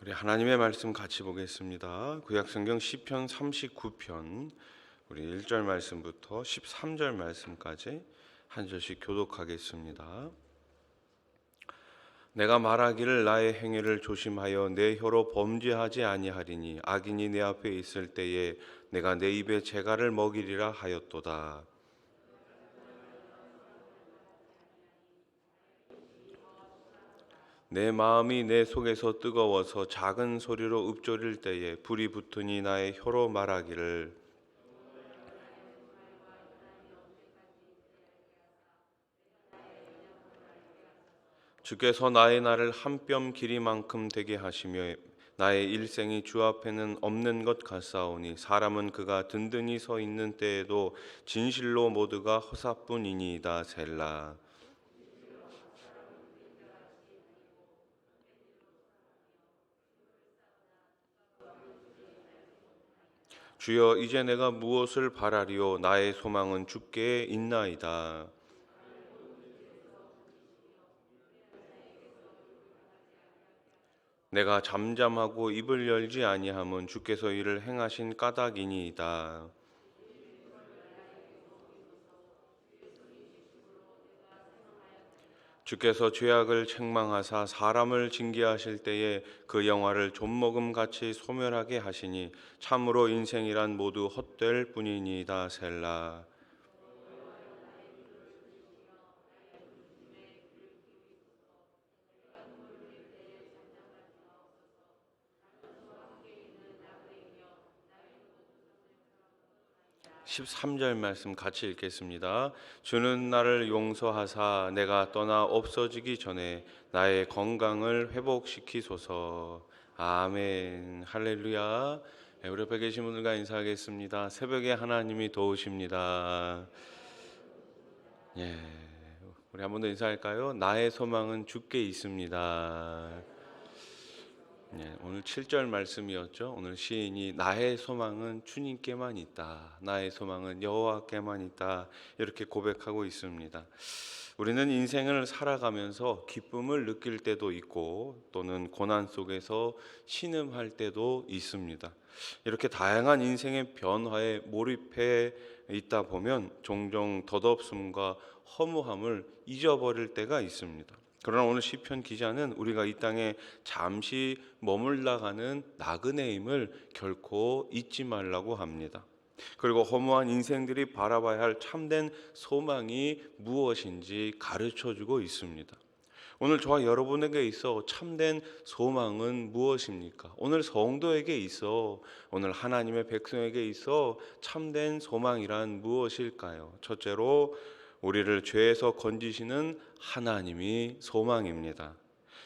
우리 하나님의 말씀 같이 보겠습니다. 구약성경 시편 39편 우리 1절 말씀부터 13절 말씀까지 한 절씩 교독하겠습니다. 내가 말하기를 나의 행위를 조심하여 내 혀로 범죄하지 아니하리니 악인이 내 앞에 있을 때에 내가 내 입에 재갈을 먹이리라 하였도다. 내 마음이 내 속에서 뜨거워서 작은 소리로 읊조릴 때에 불이 붙으니 나의 혀로 말하기를 주께서 나의 날을 한 뼘 길이만큼 되게 하시며 나의 일생이 주 앞에는 없는 것 같사오니 사람은 그가 든든히 서 있는 때에도 진실로 모두가 허사뿐이니이다. 셀라. 주여 이제 내가 무엇을 바라리요 나의 소망은 주께 있나이다. 내가 잠잠하고 입을 열지 아니함은 주께서 이를 행하신 까닭이니이다. 주께서 죄악을 책망하사 사람을 징계하실 때에 그 영화를 좀먹음 같이 소멸하게 하시니 참으로 인생이란 모두 헛될 뿐이니이다. 셀라. 13절 말씀 같이 읽겠습니다. 주는 나를 용서하사 내가 떠나 없어지기 전에 나의 건강을 회복시키소서. 아멘. 할렐루야. 우리 옆에 계신 분들과 인사하겠습니다. 새벽에 하나님이 도우십니다. 예, 우리 한 번 더 인사할까요? 나의 소망은 주께 있습니다. 오늘 7절 말씀이었죠. 오늘 시인이 나의 소망은 주님께만 있다. 나의 소망은 여호와께만 있다. 이렇게 고백하고 있습니다. 우리는 인생을 살아가면서 기쁨을 느낄 때도 있고 또는 고난 속에서 신음할 때도 있습니다. 이렇게 다양한 인생의 변화에 몰입해 있다 보면 종종 덧없음과 허무함을 잊어버릴 때가 있습니다. 그러나 오늘 시편 기자는 우리가 이 땅에 잠시 머물러가는 나그네임을 결코 잊지 말라고 합니다. 그리고 허무한 인생들이 바라봐야 할 참된 소망이 무엇인지 가르쳐주고 있습니다. 오늘 저와 여러분에게 있어 참된 소망은 무엇입니까? 오늘 성도에게 있어, 오늘 하나님의 백성에게 있어 참된 소망이란 무엇일까요? 첫째로 우리를 죄에서 건지시는 하나님이 소망입니다.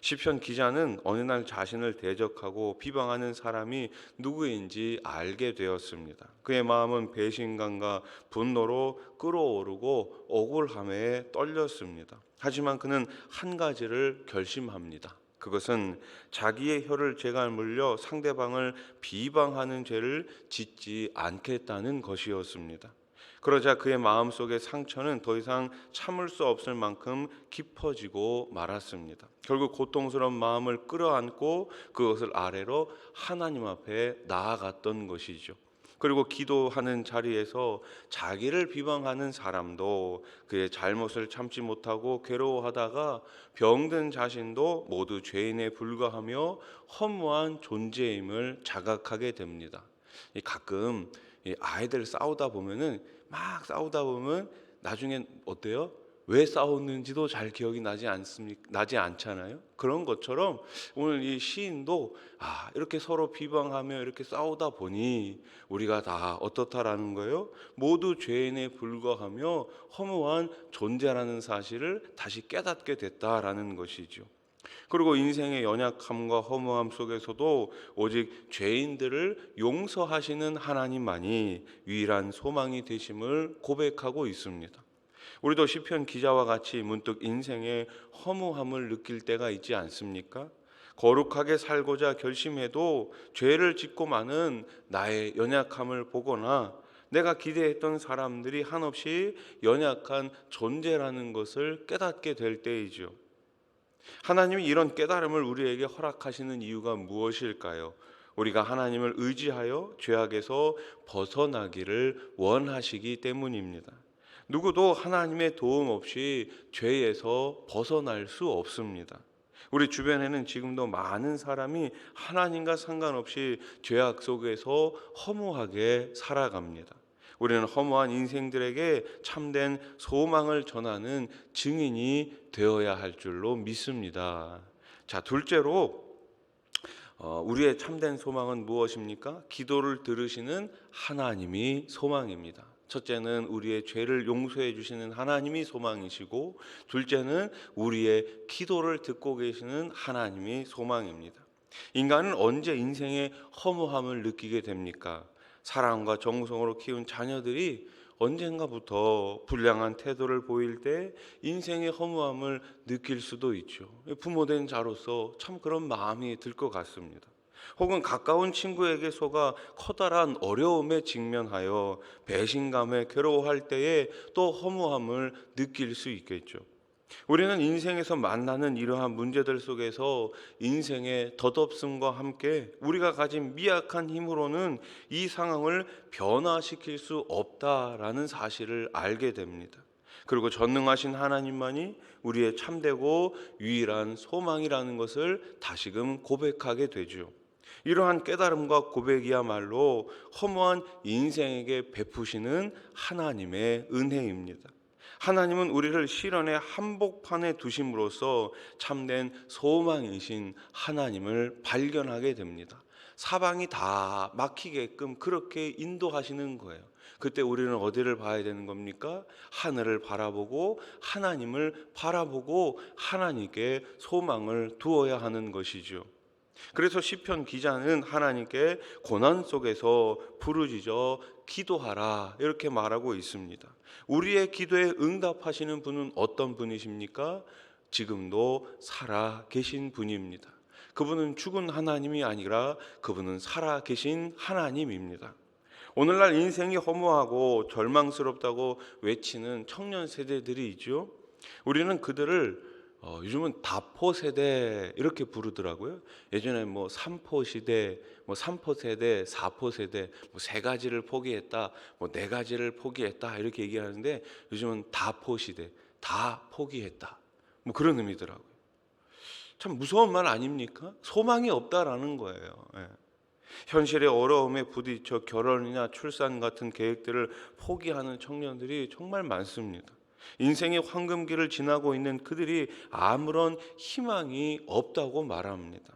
시편 기자는 어느 날 자신을 대적하고 비방하는 사람이 누구인지 알게 되었습니다. 그의 마음은 배신감과 분노로 끓어오르고 억울함에 떨렸습니다. 하지만 그는 한 가지를 결심합니다. 그것은 자기의 혀를 재갈 물려 상대방을 비방하는 죄를 짓지 않겠다는 것이었습니다. 그러자 그의 마음속의 상처는 더 이상 참을 수 없을 만큼 깊어지고 말았습니다. 결국 고통스러운 마음을 끌어안고 그것을 아래로 하나님 앞에 나아갔던 것이죠. 그리고 기도하는 자리에서 자기를 비방하는 사람도 그의 잘못을 참지 못하고 괴로워하다가 병든 자신도 모두 죄인에 불과하며 허무한 존재임을 자각하게 됩니다. 가끔 아이들 싸우다 보면은 막 싸우다 보면 나중엔 어때요? 왜 싸웠는지도 잘 기억이 나지 않잖아요. 그런 것처럼 오늘 이 시인도 이렇게 서로 비방하며 이렇게 싸우다 보니 우리가 다 어떻다라는 거예요? 모두 죄인에 불과하며 허무한 존재라는 사실을 다시 깨닫게 됐다라는 것이죠. 그리고 인생의 연약함과 허무함 속에서도 오직 죄인들을 용서하시는 하나님만이 유일한 소망이 되심을 고백하고 있습니다. 우리도 시편 기자와 같이 문득 인생의 허무함을 느낄 때가 있지 않습니까? 거룩하게 살고자 결심해도 죄를 짓고 마는 나의 연약함을 보거나 내가 기대했던 사람들이 한없이 연약한 존재라는 것을 깨닫게 될 때이죠. 하나님이 이런 깨달음을 우리에게 허락하시는 이유가 무엇일까요? 우리가 하나님을 의지하여 죄악에서 벗어나기를 원하시기 때문입니다. 누구도 하나님의 도움 없이 죄에서 벗어날 수 없습니다. 우리 주변에는 지금도 많은 사람이 하나님과 상관없이 죄악 속에서 허무하게 살아갑니다. 우리는 허무한 인생들에게 참된 소망을 전하는 증인이 되어야 할 줄로 믿습니다. 자, 둘째로 우리의 참된 소망은 무엇입니까? 기도를 들으시는 하나님이 소망입니다. 첫째는 우리의 죄를 용서해 주시는 하나님이 소망이시고, 둘째는 우리의 기도를 듣고 계시는 하나님이 소망입니다. 인간은 언제 인생의 허무함을 느끼게 됩니까? 사랑과 정성으로 키운 자녀들이 언젠가부터 불량한 태도를 보일 때 인생의 허무함을 느낄 수도 있죠. 부모된 자로서 참 그런 마음이 들 것 같습니다. 혹은 가까운 친구에게 속아 커다란 어려움에 직면하여 배신감에 괴로워할 때에 또 허무함을 느낄 수 있겠죠. 우리는 인생에서 만나는 이러한 문제들 속에서 인생의 덧없음과 함께 우리가 가진 미약한 힘으로는 이 상황을 변화시킬 수 없다라는 사실을 알게 됩니다. 그리고 전능하신 하나님만이 우리의 참되고 유일한 소망이라는 것을 다시금 고백하게 되죠. 이러한 깨달음과 고백이야말로 허무한 인생에게 베푸시는 하나님의 은혜입니다. 하나님은 우리를 시련의 한복판에 두심으로써 참된 소망이신 하나님을 발견하게 됩니다. 사방이 다 막히게끔 그렇게 인도하시는 거예요. 그때 우리는 어디를 봐야 되는 겁니까? 하늘을 바라보고 하나님을 바라보고 하나님께 소망을 두어야 하는 것이죠. 그래서 시편 기자는 하나님께 고난 속에서 부르짖어 기도하라 이렇게 말하고 있습니다. 우리의 기도에 응답하시는 분은 어떤 분이십니까? 지금도 살아 계신 분입니다. 그분은 죽은 하나님이 아니라 그분은 살아 계신 하나님입니다. 오늘날 인생이 허무하고 절망스럽다고 외치는 청년 세대들이 있죠. 우리는 그들을 요즘은 다포 세대 이렇게 부르더라고요. 예전에 뭐 3포 시대, 뭐 3포 세대, 4포 세대, 뭐 세 가지를 포기했다, 뭐 네 가지를 포기했다 이렇게 얘기하는데 요즘은 다포 시대, 다 포기했다. 뭐 그런 의미더라고요. 참 무서운 말 아닙니까? 소망이 없다라는 거예요. 예. 현실의 어려움에 부딪혀 결혼이나 출산 같은 계획들을 포기하는 청년들이 정말 많습니다. 인생의 황금기를 지나고 있는 그들이 아무런 희망이 없다고 말합니다.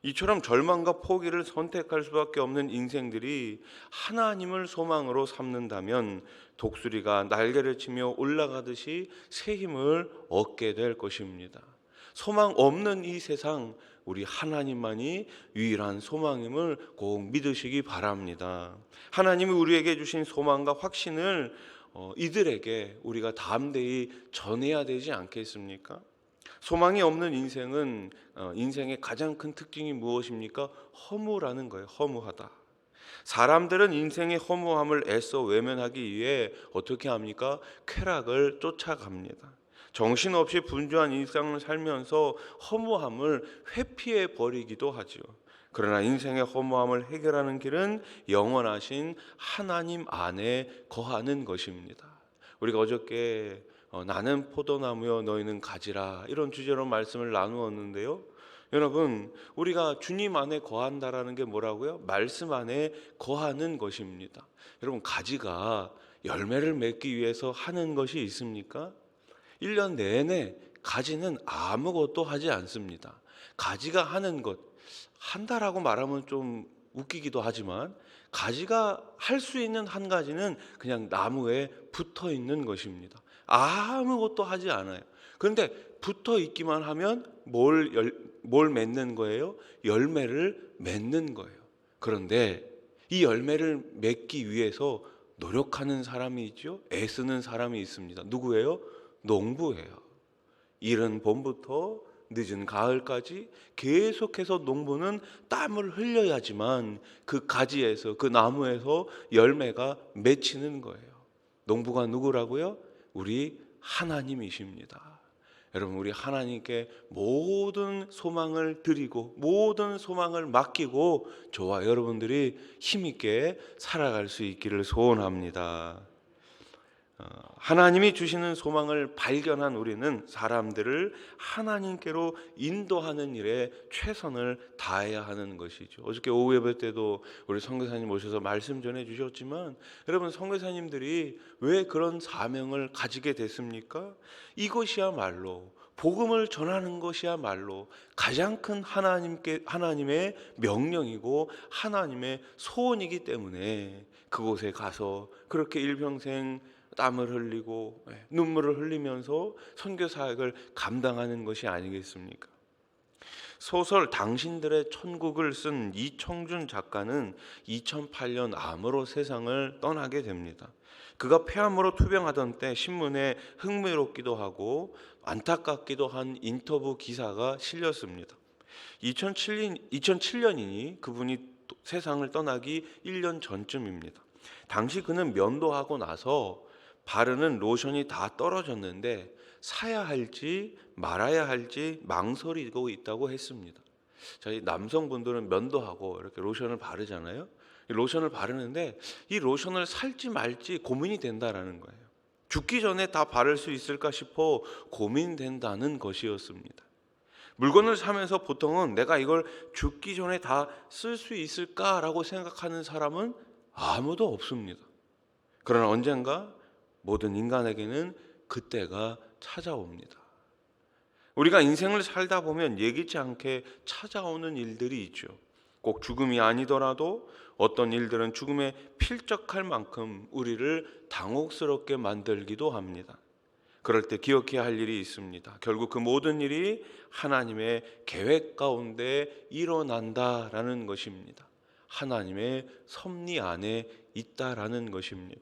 이처럼 절망과 포기를 선택할 수밖에 없는 인생들이 하나님을 소망으로 삼는다면 독수리가 날개를 치며 올라가듯이 새 힘을 얻게 될 것입니다. 소망 없는 이 세상, 우리 하나님만이 유일한 소망임을 꼭 믿으시기 바랍니다. 하나님이 우리에게 주신 소망과 확신을 이들에게 우리가 담대히 전해야 되지 않겠습니까? 소망이 없는 인생은 인생의 가장 큰 특징이 무엇입니까? 허무라는 거예요. 허무하다. 사람들은 인생의 허무함을 애써 외면하기 위해 어떻게 합니까? 쾌락을 쫓아갑니다. 정신없이 분주한 일상을 살면서 허무함을 회피해 버리기도 하죠. 그러나 인생의 허무함을 해결하는 길은 영원하신 하나님 안에 거하는 것입니다. 우리가 어저께 나는 포도나무여 너희는 가지라 이런 주제로 말씀을 나누었는데요. 여러분, 우리가 주님 안에 거한다라는 게 뭐라고요? 말씀 안에 거하는 것입니다. 여러분, 가지가 열매를 맺기 위해서 하는 것이 있습니까? 1년 내내 가지는 아무것도 하지 않습니다. 가지가 하는 것, 한다라고 말하면 좀 웃기기도 하지만 가지가 할 수 있는 한 가지는 그냥 나무에 붙어 있는 것입니다. 아무것도 하지 않아요. 그런데 붙어 있기만 하면 뭘 맺는 거예요? 열매를 맺는 거예요. 그런데 이 열매를 맺기 위해서 노력하는 사람이 있죠. 애쓰는 사람이 있습니다. 누구예요? 농부예요. 이른 봄부터 늦은 가을까지 계속해서 농부는 땀을 흘려야지만 그 가지에서 그 나무에서 열매가 맺히는 거예요. 농부가 누구라고요? 우리 하나님이십니다. 여러분, 우리 하나님께 모든 소망을 드리고 모든 소망을 맡기고 저와 여러분들이 힘있게 살아갈 수 있기를 소원합니다. 하나님이 주시는 소망을 발견한 우리는 사람들을 하나님께로 인도하는 일에 최선을 다해야 하는 것이죠. 어저께 오후 예배 때도 우리 선교사님 오셔서 말씀 전해 주셨지만, 여러분, 선교사님들이 왜 그런 사명을 가지게 됐습니까? 이것이야말로, 복음을 전하는 것이야말로 가장 큰 하나님의 명령이고 하나님의 소원이기 때문에 그곳에 가서 그렇게 일평생 땀을 흘리고 눈물을 흘리면서 선교 사역을 감당하는 것이 아니겠습니까? 소설 당신들의 천국을 쓴 이청준 작가는 2008년 암으로 세상을 떠나게 됩니다. 그가 폐암으로 투병하던 때 신문에 흥미롭기도 하고 안타깝기도 한 인터뷰 기사가 실렸습니다. 2007년이니 그분이 세상을 떠나기 1년 전쯤입니다. 당시 그는 면도하고 나서 바르는 로션이 다 떨어졌는데 사야 할지 말아야 할지 망설이고 있다고 했습니다. 저희 남성분들은 면도하고 이렇게 로션을 바르잖아요. 이 로션을 바르는데 이 로션을 살지 말지 고민이 된다라는 거예요. 죽기 전에 다 바를 수 있을까 싶어 고민된다는 것이었습니다. 물건을 사면서 보통은 내가 이걸 죽기 전에 다 쓸 수 있을까라고 생각하는 사람은 아무도 없습니다. 그러나 언젠가 모든 인간에게는 그때가 찾아옵니다. 우리가 인생을 살다 보면 예기치 않게 찾아오는 일들이 있죠. 꼭 죽음이 아니더라도 어떤 일들은 죽음에 필적할 만큼 우리를 당혹스럽게 만들기도 합니다. 그럴 때 기억해야 할 일이 있습니다. 결국 그 모든 일이 하나님의 계획 가운데 일어난다라는 것입니다. 하나님의 섭리 안에 있다라는 것입니다.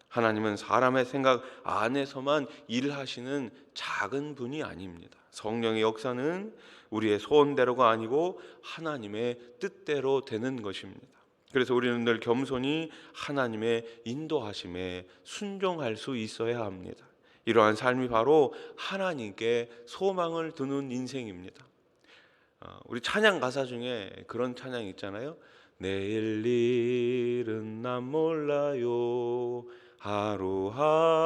하나님은 사람의 생각 안에서만 일하시는 작은 분이 아닙니다. 성령의 역사는 우리의 소원대로가 아니고 하나님의 뜻대로 되는 것입니다. 그래서 우리는 늘 겸손히 하나님의 인도하심에 순종할 수 있어야 합니다. 이러한 삶이 바로 하나님께 소망을 두는 인생입니다. 우리 찬양 가사 중에 그런 찬양 있잖아요. 내일 일은 난 몰라요. 하루하루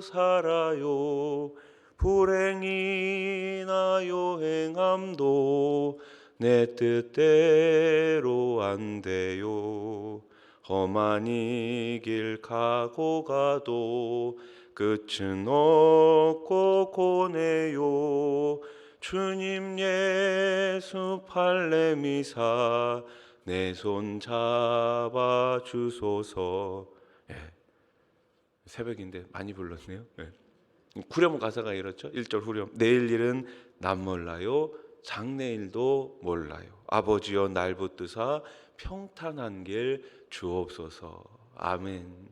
살아요. 불행이나 요행함도 내 뜻대로 안 돼요. 험한 이 길 가고 가도 끝은 없고 고뇌요. 주님 예수 팔레미사 내 손 잡아 주소서. 새벽인데 많이 불렀네요. 후렴 가사가 이렇죠. 1절 후렴. 내일 일은 난 몰라요. 장래일도 몰라요. 아버지여 날 붙드사 평탄한 길 주옵소서. 아멘.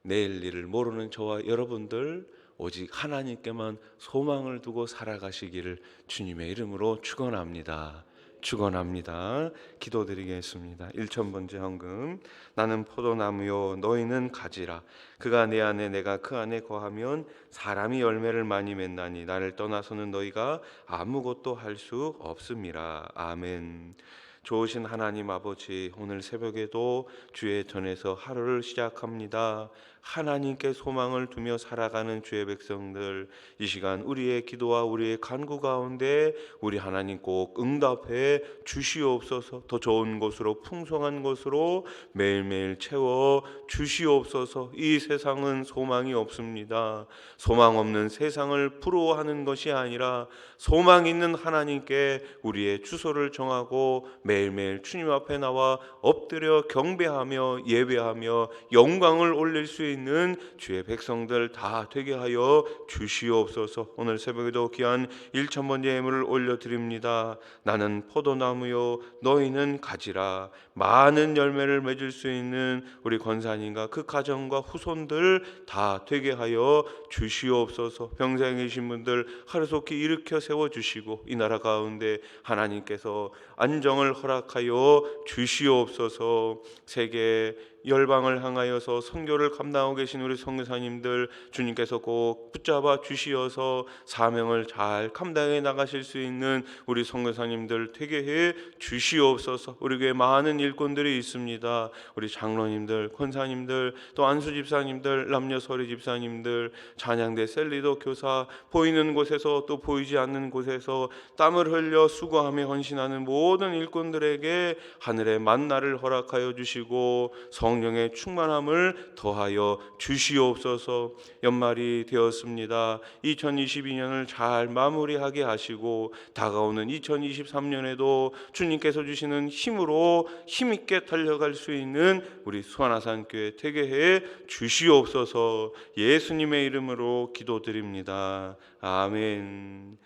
내일 일을 모르는 저와 여러분들 오직 하나님께만 소망을 두고 살아가시기를 주님의 이름으로 축원합니다. 축원합니다. 기도드리겠습니다. 1000번째 헌금. 나는 포도나무요 너희는 가지라. 그가 내 안에 내가 그 안에 거하면 사람이 열매를 많이 맺나니 나를 떠나서는 너희가 아무것도 할 수 없음이라. 아멘. 좋으신 하나님 아버지, 오늘 새벽에도 주의 전에서 하루를 시작합니다. 하나님께 소망을 두며 살아가는 주의 백성들, 이 시간 우리의 기도와 우리의 간구 가운데 우리 하나님 꼭 응답해 주시옵소서. 더 좋은 곳으로, 풍성한 곳으로 매일매일 채워 주시옵소서. 이 세상은 소망이 없습니다. 소망 없는 세상을 부러워하는 것이 아니라 소망 있는 하나님께 우리의 주소를 정하고 매일매일 주님 앞에 나와 엎드려 경배하며 예배하며 영광을 올릴 수 있는 주의 백성들 다 되게 하여 주시옵소서. 오늘 새벽에도 귀한 1000번째 예물을 올려드립니다. 나는 포도나무요 너희는 가지라. 많은 열매를 맺을 수 있는 우리 권사님과 그 가정과 후손들 다 되게 하여 주시옵소서. 병상에 계신 분들 하루속히 일으켜 세워주시고 이 나라 가운데 하나님께서 안정을 허락하여 주시옵소서. 세계 열방을 향하여서 선교를 감당하고 계신 우리 선교사님들 주님께서 꼭 붙잡아 주시어서 사명을 잘 감당해 나가실 수 있는 우리 선교사님들 되게 해 주시옵소서. 우리 교회 많은 일꾼들이 있습니다. 우리 장로님들, 권사님들, 또 안수 집사님들, 남녀 서리 집사님들, 찬양대 셀리더 교사, 보이는 곳에서 또 보이지 않는 곳에서 땀을 흘려 수고하며 헌신하는 모든 일꾼들에게 하늘의 만나를 허락하여 주시고 성령의 충만함을 더하여 주시옵소서. 연말이 되었습니다. 2022년을 잘 마무리하게 하시고 다가오는 2023년에도 주님께서 주시는 힘으로 힘있게 달려갈 수 있는 우리 수완화산교회 되게 해 주시옵소서. 예수님의 이름으로 기도드립니다. 아멘.